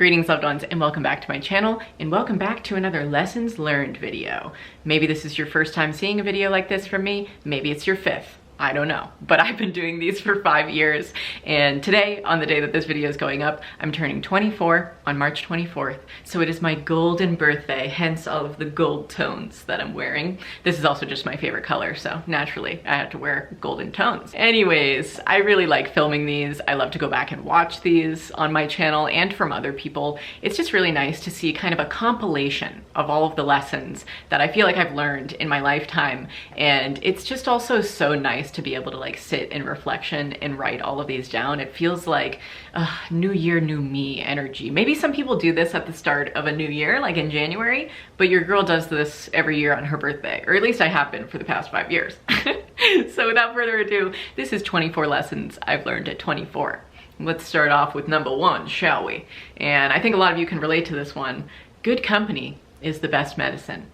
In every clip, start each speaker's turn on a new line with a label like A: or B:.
A: Greetings, loved ones, and welcome back to my channel, and welcome back to another lessons learned video. Maybe this is your first time seeing a video like this from me, maybe it's your fifth. I don't know, but I've been doing these for 5 years, and today, on the day that this video is going up, I'm turning 24 on March 24th, so it is my golden birthday, hence all of the gold tones that I'm wearing. This is also just my favorite color, so naturally I had to wear golden tones. Anyways, I really like filming these. I love to go back and watch these on my channel and from other people. It's just really nice to see kind of a compilation of all of the lessons that I feel like I've learned in my lifetime, and it's just also so nice to be able to like sit in reflection and write all of these down. It feels like new year, new me energy. Maybe some people do this at the start of a new year, like in January, but your girl does this every year on her birthday, or at least I have been for the past 5 years. So without further ado, this is 24 lessons I've learned at 24. Let's start off with number 1, shall we? And I think a lot of you can relate to this one. Good company is the best medicine.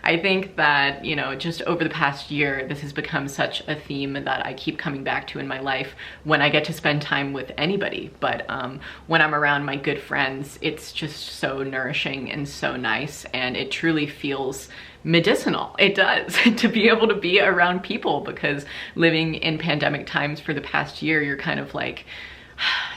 A: I think that, you know, just over the past year, this has become such a theme that I keep coming back to in my life when I get to spend time with anybody. But when I'm around my good friends, it's just so nourishing and so nice, and it truly feels medicinal. It does to be able to be around people, because living in pandemic times for the past year, you're kind of like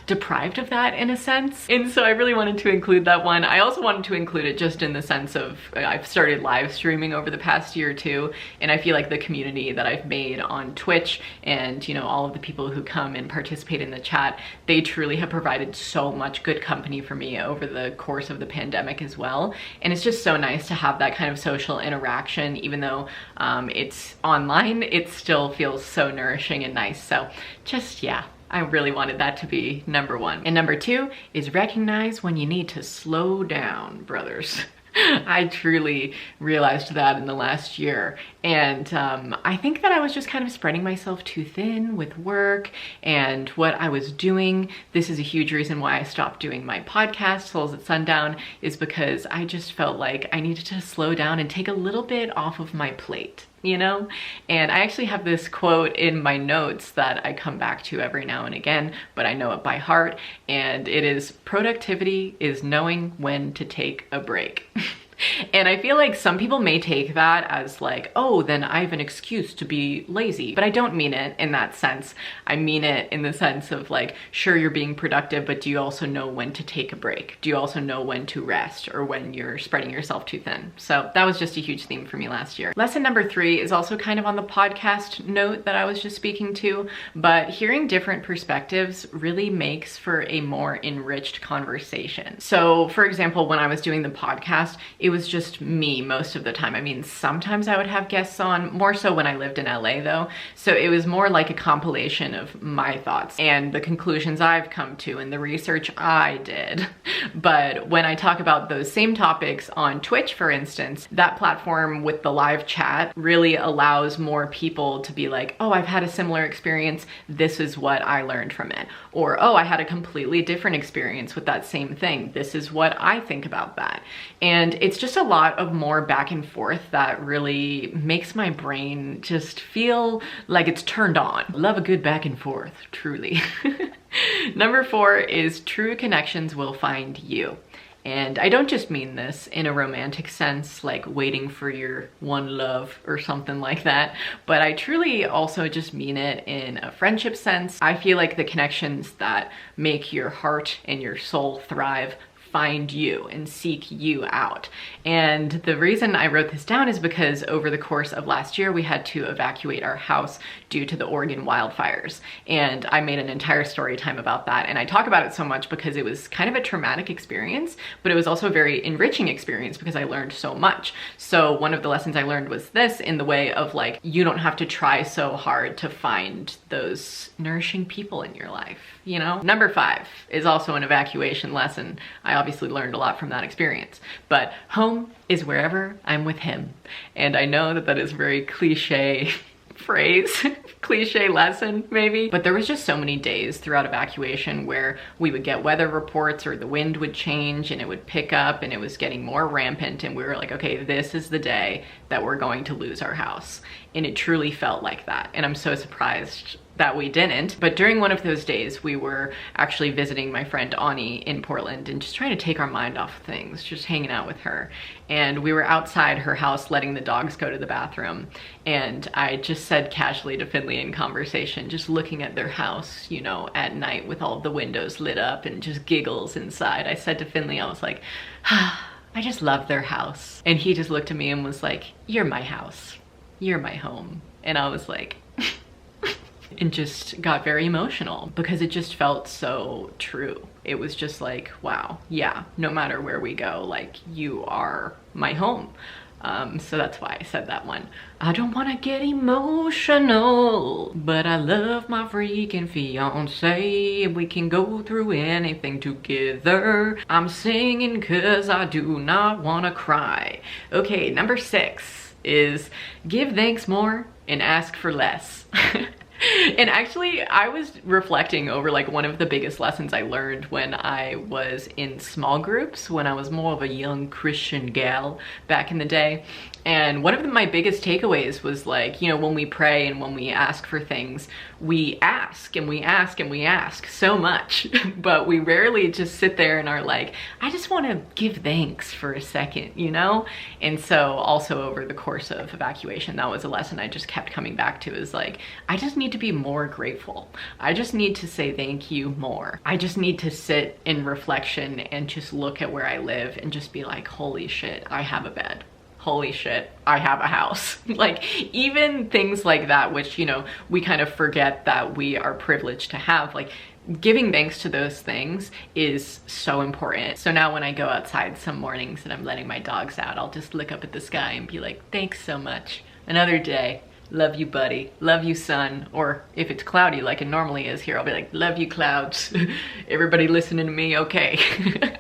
A: deprived of that in a sense. And so I really wanted to include that one. I also wanted to include it just in the sense of I've started live streaming over the past year too, and I feel like the community that I've made on Twitch and, you know, all of the people who come and participate in the chat, they truly have provided so much good company for me over the course of the pandemic as well. And it's just so nice to have that kind of social interaction. Even though it's online, it still feels so nourishing and nice. So just, yeah, I really wanted that to be number 1. And number 2 is recognize when you need to slow down, brothers. I truly realized that in the last year. And I think that I was just kind of spreading myself too thin with work and what I was doing. This is a huge reason why I stopped doing my podcast, Souls at Sundown, is because I just felt like I needed to slow down and take a little bit off of my plate, you know? And I actually have this quote in my notes that I come back to every now and again, but I know it by heart, and it is, productivity is knowing when to take a break. And I feel like some people may take that as like, oh, then I have an excuse to be lazy. But I don't mean it in that sense. I mean it in the sense of like, sure, you're being productive, but do you also know when to take a break? Do you also know when to rest, or when you're spreading yourself too thin? So that was just a huge theme for me last year. Lesson number 3 is also kind of on the podcast note that I was just speaking to, but hearing different perspectives really makes for a more enriched conversation. So for example, when I was doing the podcast, it was just me most of the time. I mean, sometimes I would have guests on, more so when I lived in LA though. So it was more like a compilation of my thoughts and the conclusions I've come to and the research I did. But when I talk about those same topics on Twitch, for instance, that platform with the live chat really allows more people to be like, oh, I've had a similar experience. This is what I learned from it. Or, oh, I had a completely different experience with that same thing. This is what I think about that. And it's just a lot of more back and forth that really makes my brain just feel like it's turned on. Love a good back and forth, truly. Number 4 is true connections will find you. And I don't just mean this in a romantic sense, like waiting for your one love or something like that, but I truly also just mean it in a friendship sense. I feel like the connections that make your heart and your soul thrive find you and seek you out. And the reason I wrote this down is because over the course of last year, we had to evacuate our house due to the Oregon wildfires. And I made an entire story time about that. And I talk about it so much because it was kind of a traumatic experience, but it was also a very enriching experience because I learned so much. So one of the lessons I learned was this, in the way of like, you don't have to try so hard to find those nourishing people in your life, you know? Number 5 is also an evacuation lesson. I obviously learned a lot from that experience, but home is wherever I'm with him. And I know that that is a very cliche phrase, cliche lesson maybe, but there was just so many days throughout evacuation where we would get weather reports or the wind would change and it would pick up and it was getting more rampant, and we were like, okay, this is the day that we're going to lose our house. And it truly felt like that. And I'm so surprised that we didn't. But during one of those days, we were actually visiting my friend Ani in Portland and just trying to take our mind off of things, just hanging out with her. And we were outside her house letting the dogs go to the bathroom. And I just said casually to Finley in conversation, just looking at their house, you know, at night with all the windows lit up and just giggles inside. I said to Finley, I was like, I just love their house. And he just looked at me and was like, you're my house. You're my home. And I was like, and just got very emotional because it just felt so true. It was just like, wow, yeah, no matter where we go, like, you are my home. So that's why I said that one. I don't want to get emotional, but I love my freaking fiance. We can go through anything together. I'm singing cause I do not want to cry. Okay, number 6 is give thanks more and ask for less. And actually, I was reflecting over like one of the biggest lessons I learned when I was in small groups, when I was more of a young Christian gal back in the day. And one of my biggest takeaways was like, you know, when we pray and when we ask for things, we ask and we ask and we ask so much, but we rarely just sit there and are like, I just want to give thanks for a second, you know? And so also over the course of evacuation, that was a lesson I just kept coming back to, is like, I just need to be more grateful. I just need to say thank you more. I just need to sit in reflection and just look at where I live and just be like, holy shit, I have a bed. Holy shit, I have a house. Like, even things like that, which, you know, we kind of forget that we are privileged to have, like, giving thanks to those things is so important. So now when I go outside some mornings and I'm letting my dogs out, I'll just look up at the sky and be like, thanks so much. Another day. Love you, buddy. Love you, sun. Or if it's cloudy like it normally is here, I'll be like, love you, clouds. Everybody listening to me, okay.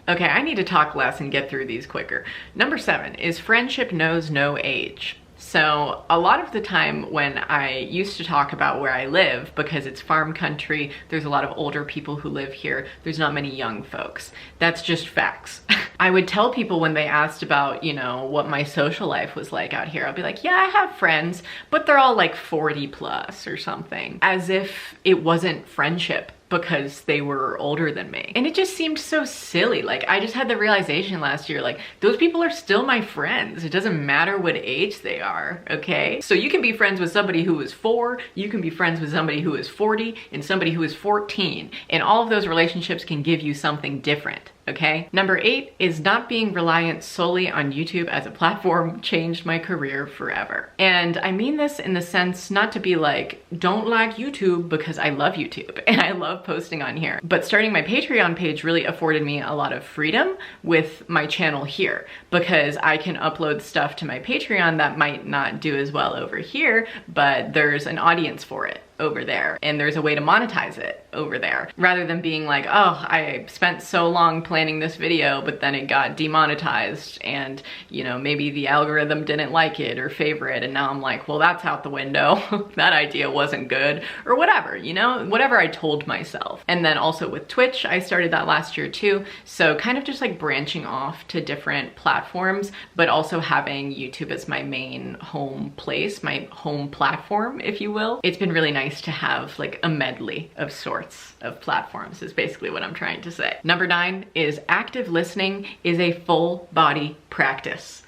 A: Okay, I need to talk less and get through these quicker. Number 7 is friendship knows no age. So a lot of the time when I used to talk about where I live, because it's farm country, there's a lot of older people who live here, there's not many young folks. That's just facts. I would tell people when they asked about, you know, what my social life was like out here, I'll be like, yeah, I have friends, but they're all like 40 plus or something, as if it wasn't friendship because they were older than me. And it just seemed so silly. Like, I just had the realization last year, like, those people are still my friends. It doesn't matter what age they are, okay? So you can be friends with somebody who is 4, you can be friends with somebody who is 40, and somebody who is 14. And all of those relationships can give you something different. Okay. Number 8 is not being reliant solely on YouTube as a platform changed my career forever. And I mean this in the sense not to be like, don't like YouTube, because I love YouTube and I love posting on here. But starting my Patreon page really afforded me a lot of freedom with my channel here, because I can upload stuff to my Patreon that might not do as well over here, but there's an audience for it over there, and there's a way to monetize it over there, rather than being like, oh, I spent so long planning this video, but then it got demonetized, and, you know, maybe the algorithm didn't like it or favor it, and now I'm like, well, that's out the window. That idea wasn't good, or whatever, you know, whatever I told myself. And then also with Twitch, I started that last year too, so kind of just like branching off to different platforms, but also having YouTube as my main home place, my home platform, if you will. It's been really nice to have like a medley of sorts of platforms, is basically what I'm trying to say. Number 9 is active listening is a full body practice.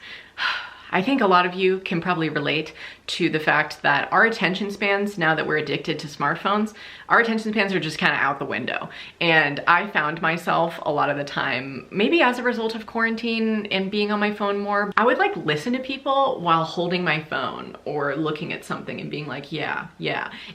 A: I think a lot of you can probably relate to the fact that our attention spans, now that we're addicted to smartphones, our attention spans are just kind of out the window. And I found myself a lot of the time, maybe as a result of quarantine and being on my phone more, I would like listen to people while holding my phone or looking at something and being like, yeah.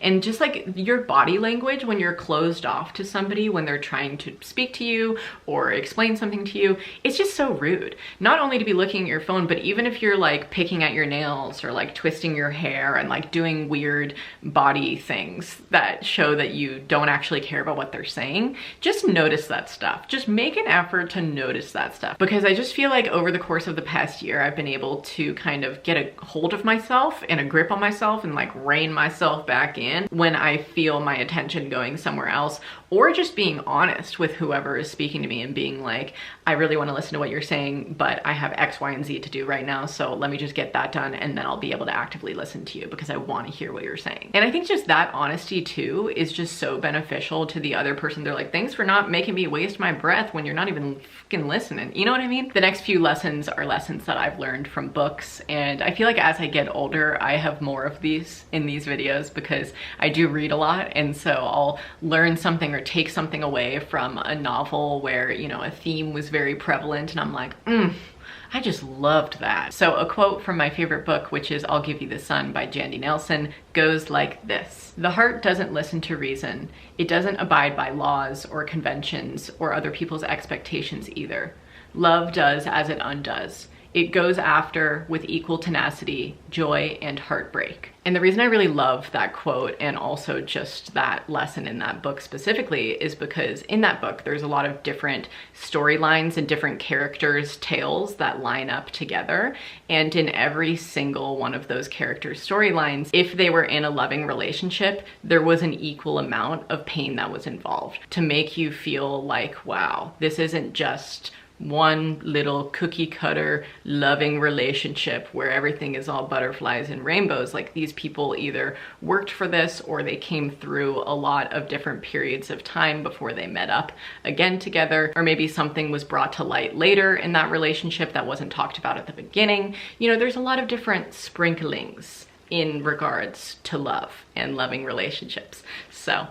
A: And just like your body language when you're closed off to somebody, when they're trying to speak to you or explain something to you, it's just so rude. Not only to be looking at your phone, but even if you're like picking at your nails or like twisting your hair and like doing weird body things that show that you don't actually care about what they're saying, just notice that stuff. Just make an effort to notice that stuff, because I just feel like over the course of the past year, I've been able to kind of get a hold of myself and a grip on myself and like rein myself back in when I feel my attention going somewhere else, or just being honest with whoever is speaking to me and being like, I really want to listen to what you're saying, but I have X, Y, and Z to do right now, so let me just get that done and then I'll be able to actively actively listen to you because I want to hear what you're saying. And I think just that honesty too is just so beneficial to the other person. They're like, thanks for not making me waste my breath when you're not even fucking listening. You know what I mean? The next few lessons are lessons that I've learned from books, and I feel like as I get older, I have more of these in these videos because I do read a lot, and so I'll learn something or take something away from a novel where, you know, a theme was very prevalent and I'm like, I just loved that. So a quote from my favorite book, which is I'll Give You the Sun by Jandy Nelson, goes like this: "The heart doesn't listen to reason. It doesn't abide by laws or conventions or other people's expectations either. Love does as it undoes. It goes after, with equal tenacity, joy and heartbreak." And the reason I really love that quote, and also just that lesson in that book specifically, is because in that book, there's a lot of different storylines and different characters' tales that line up together. And in every single one of those characters' storylines, if they were in a loving relationship, there was an equal amount of pain that was involved to make you feel like, wow, this isn't just one little cookie cutter loving relationship where everything is all butterflies and rainbows. Like, these people either worked for this or they came through a lot of different periods of time before they met up again together, or maybe something was brought to light later in that relationship that wasn't talked about at the beginning. You know, there's a lot of different sprinklings in regards to love and loving relationships. So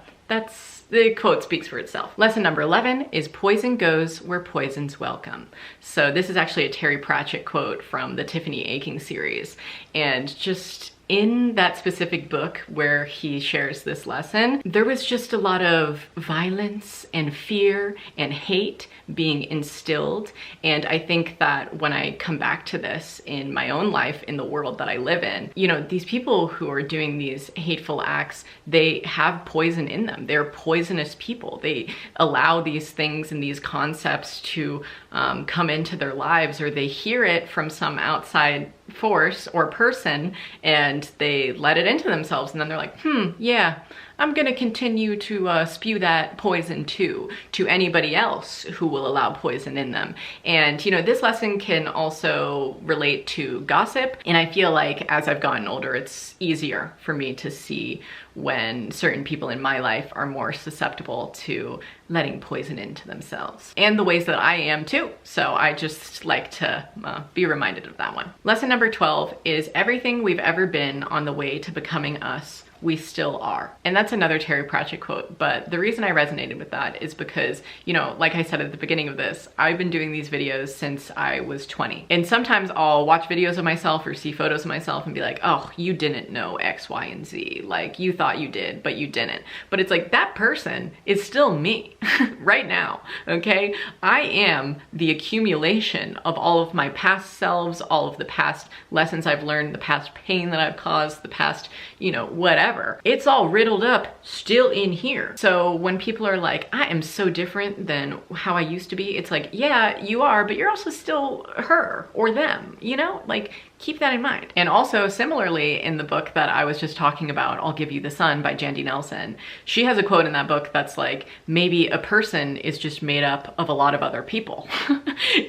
A: the quote speaks for itself. Lesson number 11 is poison goes where poison's welcome. So this is actually a Terry Pratchett quote from the Tiffany Aching series. And just in that specific book where he shares this lesson, there was just a lot of violence and fear and hate being instilled. And I think that when I come back to this in my own life, in the world that I live in, you know, these people who are doing these hateful acts, they have poison in them. They're poisonous people. They allow these things and these concepts to come into their lives, or they hear it from some outside force or person and they let it into themselves, and then they're like, yeah, I'm gonna continue to spew that poison to anybody else who will allow poison in them. And you know, this lesson can also relate to gossip, and I feel like as I've gotten older, it's easier for me to see when certain people in my life are more susceptible to letting poison into themselves, and the ways that I am too. So I just like to be reminded of that one. Lesson number 12 is everything we've ever been on the way to becoming us, we still are. And that's another Terry Pratchett quote, but the reason I resonated with that is because, you know, like I said at the beginning of this, I've been doing these videos since I was 20. And sometimes I'll watch videos of myself or see photos of myself and be like, oh, you didn't know X, Y, and Z. Like, you thought you did, but you didn't. But it's like, that person is still me right now, okay? I am the accumulation of all of my past selves, all of the past lessons I've learned, the past pain that I've caused, the past, you know, whatever. It's all riddled up still in here. So when people are like, I am so different than how I used to be, it's like, yeah, you are, but you're also still her or them, you know? Like, keep that in mind. And also similarly, in the book that I was just talking about, I'll Give You the Sun by Jandy Nelson, she has a quote in that book that's like, maybe a person is just made up of a lot of other people.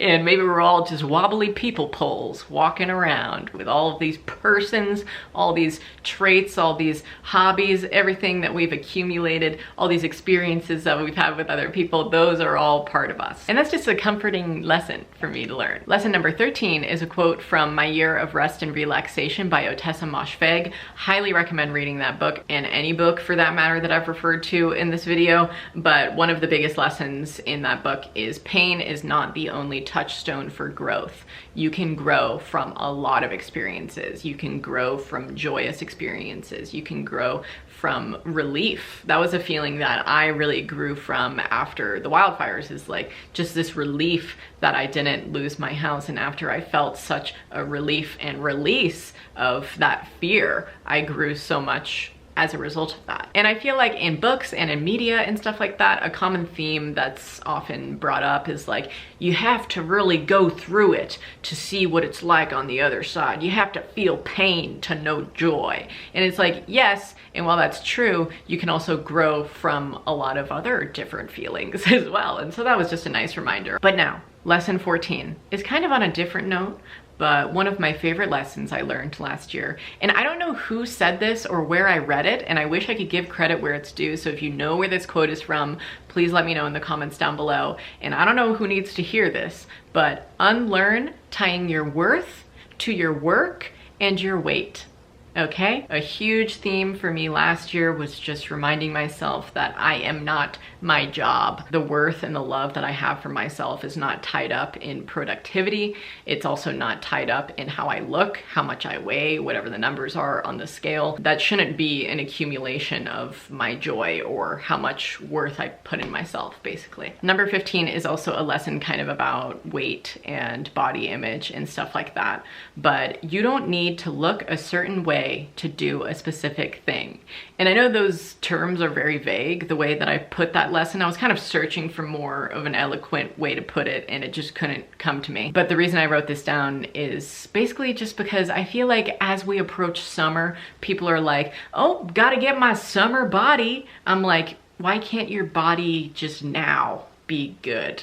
A: And maybe we're all just wobbly people poles walking around with all of these persons, all these traits, all these hobbies, everything that we've accumulated, all these experiences that we've had with other people, those are all part of us. And that's just a comforting lesson for me to learn. Lesson number 13 is a quote from My Year of Rest and Relaxation by Otessa Moshfegh. Highly recommend reading that book, and any book for that matter that I've referred to in this video. But one of the biggest lessons in that book is pain is not the only touchstone for growth. You can grow from a lot of experiences. You can grow from joyous experiences. You can grow from relief. That was a feeling that I really grew from after the wildfires, is like just this relief that I didn't lose my house. And after I felt such a relief and release of that fear, I grew so much as a result of that. And I feel like in books and in media and stuff like that, a common theme that's often brought up is like, you have to really go through it to see what it's like on the other side. You have to feel pain to know joy. And it's like, yes, and while that's true, you can also grow from a lot of other different feelings as well. And so that was just a nice reminder. But now, lesson 14 is kind of on a different note, but one of my favorite lessons I learned last year, and I don't know who said this or where I read it, and I wish I could give credit where it's due, so if you know where this quote is from, please let me know in the comments down below. And I don't know who needs to hear this, but unlearn tying your worth to your work and your weight. Okay? A huge theme for me last year was just reminding myself that I am not my job. The worth and the love that I have for myself is not tied up in productivity. It's also not tied up in how I look, how much I weigh, whatever the numbers are on the scale. That shouldn't be an accumulation of my joy or how much worth I put in myself, basically. Number 15 is also a lesson kind of about weight and body image and stuff like that. But you don't need to look a certain way to do a specific thing. And I know those terms are very vague. The way that I put that lesson, I was kind of searching for more of an eloquent way to put it, and it just couldn't come to me. But the reason I wrote this down is basically just because I feel like as we approach summer, people are like, oh, gotta get my summer body. I'm like, why can't your body just now be good?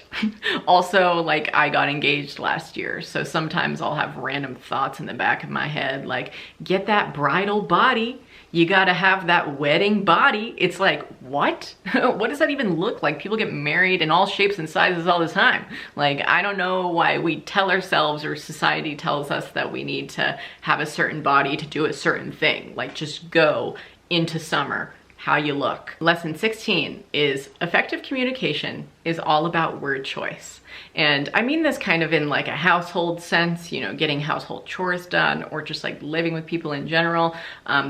A: Also, like, I got engaged last year, so sometimes I'll have random thoughts in the back of my head like, get that bridal body, you gotta have that wedding body. It's like, what? What does that even look like? People get married in all shapes and sizes all the time. Like, I don't know why we tell ourselves, or society tells us, that we need to have a certain body to do a certain thing. Like, just go into summer how you look. Lesson 16 is effective communication is all about word choice. And I mean this kind of in like a household sense, you know, getting household chores done, or just like living with people in general.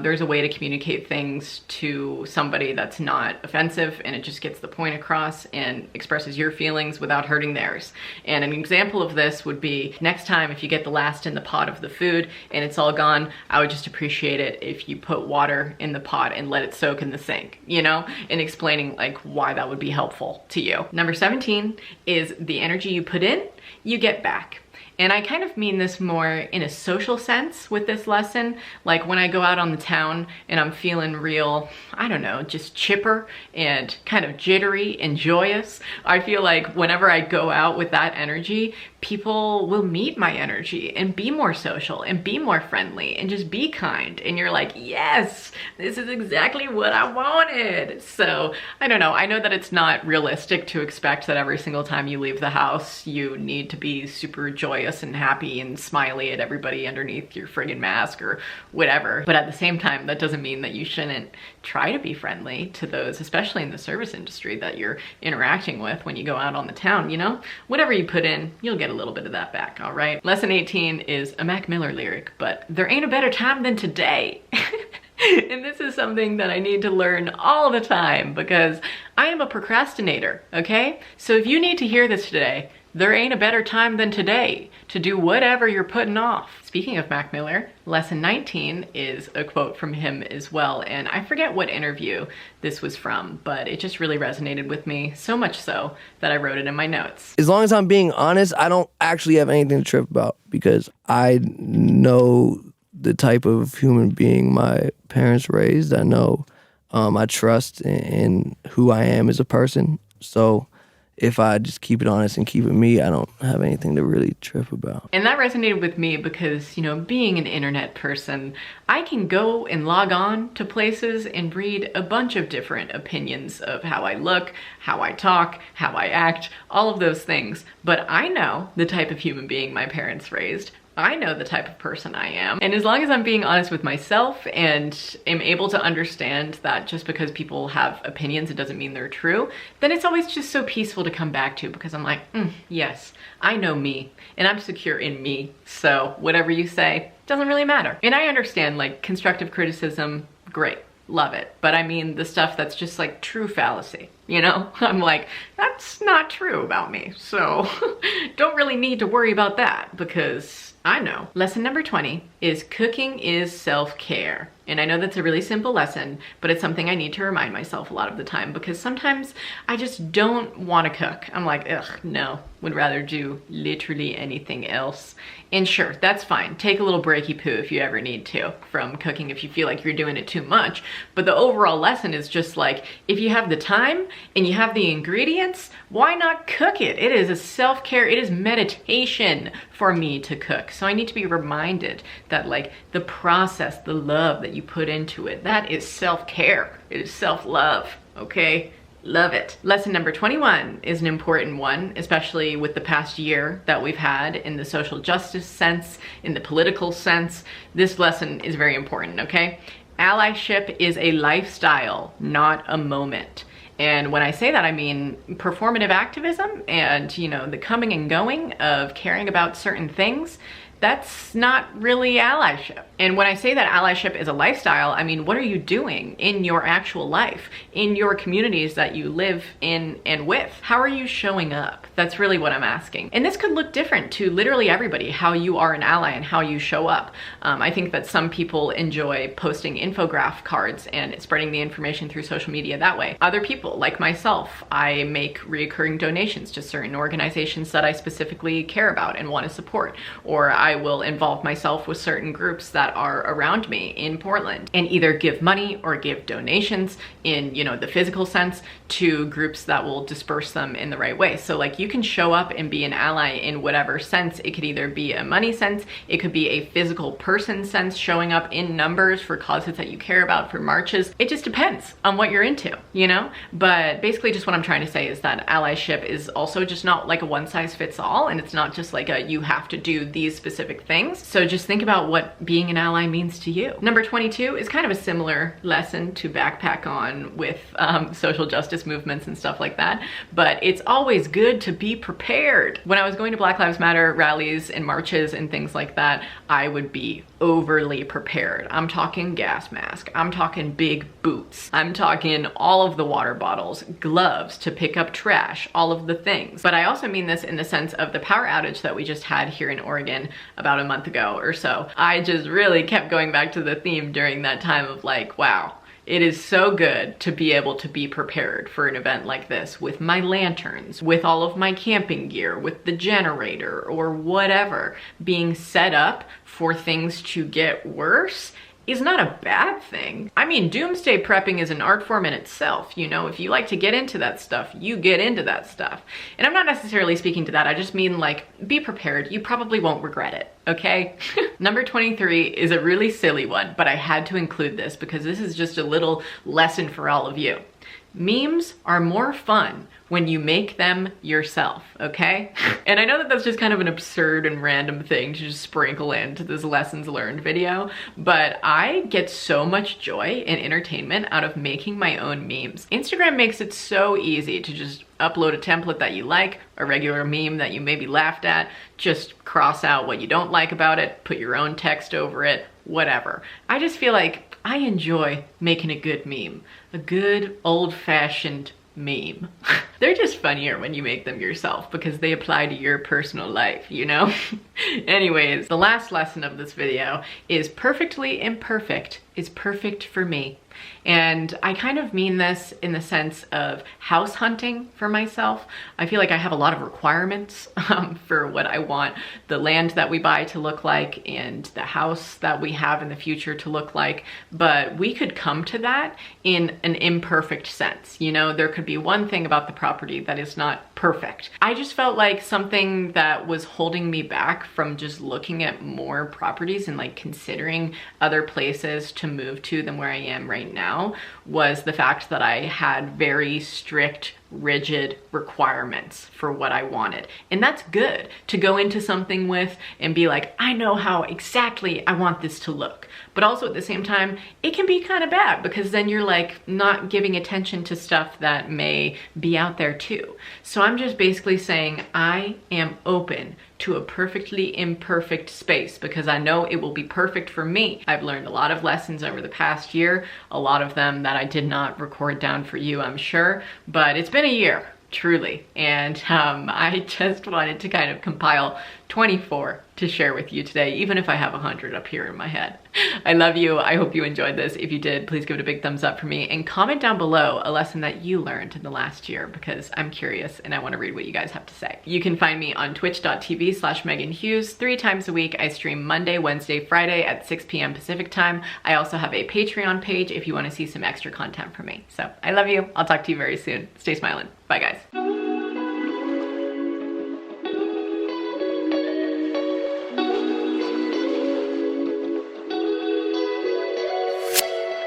A: There's a way to communicate things to somebody that's not offensive, and it just gets the point across and expresses your feelings without hurting theirs. And an example of this would be, next time if you get the last in the pot of the food and it's all gone, I would just appreciate it if you put water in the pot and let it soak in the sink, you know, and explaining like why that would be helpful to you. Number 17 is the energy you put in, you get back. And I kind of mean this more in a social sense with this lesson. Like when I go out on the town and I'm feeling real, I don't know, just chipper and kind of jittery and joyous, I feel like whenever I go out with that energy, people will meet my energy and be more social and be more friendly and just be kind. And you're like, yes, this is exactly what I wanted. So I don't know. I know that it's not realistic to expect that every single time you leave the house, you need to be super joyous and happy and smiley at everybody underneath your friggin' mask or whatever. But at the same time, that doesn't mean that you shouldn't try to be friendly to those, especially in the service industry, that you're interacting with when you go out on the town, you know? Whatever you put in, you'll get a little bit of that back, all right? Lesson 18 is a Mac Miller lyric, but there ain't a better time than today. And this is something that I need to learn all the time because I am a procrastinator, okay? So if you need to hear this today, there ain't a better time than today to do whatever you're putting off. Speaking of Mac Miller, lesson 19 is a quote from him as well, and I forget what interview this was from, but it just really resonated with me, so much so that I wrote it in my notes.
B: As long as I'm being honest, I don't actually have anything to trip about because I know the type of human being my parents raised. I know I trust in who I am as a person, so if I just keep it honest and keep it me, I don't have anything to really trip about.
A: And that resonated with me because, you know, being an internet person, I can go and log on to places and read a bunch of different opinions of how I look, how I talk, how I act, all of those things. But I know the type of human being my parents raised. I know the type of person I am. And as long as I'm being honest with myself and am able to understand that just because people have opinions, it doesn't mean they're true, then it's always just so peaceful to come back to because I'm like, yes, I know me and I'm secure in me. So whatever you say doesn't really matter. And I understand like constructive criticism, great. Love it. But I mean the stuff that's just like true fallacy, you know? I'm like, that's not true about me. So don't really need to worry about that because I know. Lesson number 20 is cooking is self-care. And I know that's a really simple lesson, but it's something I need to remind myself a lot of the time because sometimes I just don't want to cook. I'm like, ugh, no, would rather do literally anything else. And sure, that's fine. Take a little breaky poo if you ever need to from cooking if you feel like you're doing it too much. But the overall lesson is just like, if you have the time and you have the ingredients, why not cook it? It is a self-care, it is meditation for me to cook. So I need to be reminded that like the process, the love that you put into it, that is self-care. It is self-love, okay? Love it. Lesson number 21 is an important one, especially with the past year that we've had in the social justice sense, in the political sense. This lesson is very important, okay? Allyship is a lifestyle, not a moment. And when I say that, I mean performative activism and, you know, the coming and going of caring about certain things. That's not really allyship. And when I say that allyship is a lifestyle, I mean, what are you doing in your actual life, in your communities that you live in and with? How are you showing up? That's really what I'm asking. And this could look different to literally everybody, how you are an ally and how you show up. I think that some people enjoy posting infograph cards and spreading the information through social media that way. Other people, like myself, I make reoccurring donations to certain organizations that I specifically care about and want to support, or I will involve myself with certain groups that are around me in Portland and either give money or give donations in, you know, the physical sense to groups that will disperse them in the right way. So like you can show up and be an ally in whatever sense. It could either be a money sense, it could be a physical person sense, showing up in numbers for causes that you care about, for marches. It just depends on what you're into, you know? But basically just what I'm trying to say is that allyship is also just not like a one size fits all, and it's not just like a you have to do these specific things. So just think about what being an ally means to you. Number 22 is kind of a similar lesson to backpack on with social justice movements and stuff like that, but it's always good to be prepared. When I was going to Black Lives Matter rallies and marches and things like that, I would be overly prepared. I'm talking gas mask, I'm talking big boots, I'm talking all of the water bottles, gloves to pick up trash, all of the things. But I also mean this in the sense of the power outage that we just had here in Oregon about a month ago or so. I just really kept going back to the theme during that time of like, wow, it is so good to be able to be prepared for an event like this with my lanterns, with all of my camping gear, with the generator or whatever being set up for things to get worse is not a bad thing. I mean, doomsday prepping is an art form in itself. You know, if you like to get into that stuff, you get into that stuff. And I'm not necessarily speaking to that. I just mean like, be prepared. You probably won't regret it, okay? Number 23 is a really silly one, but I had to include this because this is just a little lesson for all of you. Memes are more fun when you make them yourself, okay? And I know that that's just kind of an absurd and random thing to just sprinkle into this lessons learned video, but I get so much joy and entertainment out of making my own memes. Instagram makes it so easy to just upload a template that you like, a regular meme that you maybe laughed at, just cross out what you don't like about it, put your own text over it, whatever. I just feel like I enjoy making a good meme, a good old-fashioned meme. They're just funnier when you make them yourself because they apply to your personal life, you know? Anyways, the last lesson of this video is perfectly imperfect is perfect for me. And I kind of mean this in the sense of house hunting for myself. I feel like I have a lot of requirements for what I want the land that we buy to look like and the house that we have in the future to look like. But we could come to that in an imperfect sense. You know, there could be one thing about the property that is not perfect. I just felt like something that was holding me back from just looking at more properties and like considering other places to move to than where I am right now was the fact that I had very strict, rigid requirements for what I wanted. And that's good to go into something with and be like, I know how exactly I want this to look. But also at the same time, it can be kind of bad because then you're like not giving attention to stuff that may be out there too. So I'm just basically saying I am open to a perfectly imperfect space because I know it will be perfect for me. I've learned a lot of lessons over the past year, a lot of them that I did not record down for you, I'm sure, but it's been a year, truly. And I just wanted to kind of compile 24 to share with you today, even if I have 100 up here in my head. I love you. I hope you enjoyed this. If you did, please give it a big thumbs up for me and comment down below a lesson that you learned in the last year, because I'm curious and I want to read what you guys have to say. You can find me on twitch.tv/Meghan Hughes 3 times a week. I stream Monday, Wednesday, Friday at 6 p.m. Pacific time. I also have a Patreon page if you want to see some extra content from me. So I love you. I'll talk to you very soon. Stay smiling. Bye guys.